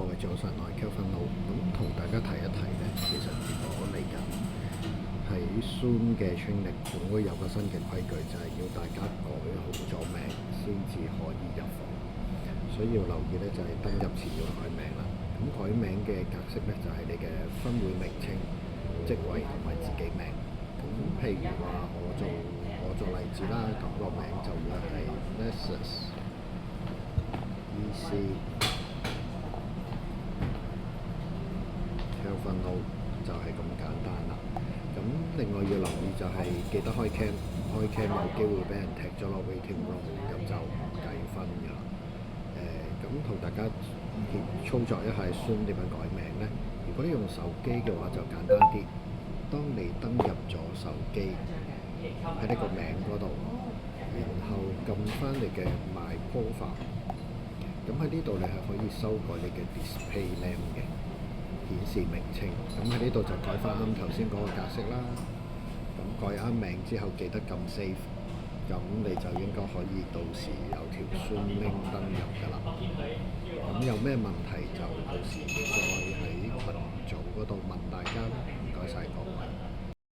各位早晨，我係 Kelvin Lo。咁同大家提一提呢，其實如果嚟緊喺 Zoom 嘅 training，總會有個新嘅規矩，就係要大家改好咗名先至可以入房。所以要留意呢，就係登入前要改名啦。咁改名嘅格式呢，就係你嘅分會名稱、職位同埋自己名。咁譬如話我做例子啦，咁個名就會係 Nexus EC Kelvin Lo，就係咁簡單啦。咁另外要留意就係記得開 cam， 唔開 cam 有機會俾人踢咗落 waiting room，咁就唔計分㗎啦。咁同大家操作一下 Zoom 點樣改名呢？如果你用手機嘅話就簡單啲。當你登入咗手機喺呢個名嗰度，然後撳翻你嘅 My Profile， 咁喺呢度你係可以修改你嘅 Display Name 嘅顯示名稱。咁喺呢度就改翻啱頭先嗰個格式啦。咁改啱名之後記得撳 Save， 咁你就應該可以到時有條 Zoom link 登入㗎啦。咁有咩問題就到時再喺群組嗰度問大家啦。唔該晒各位。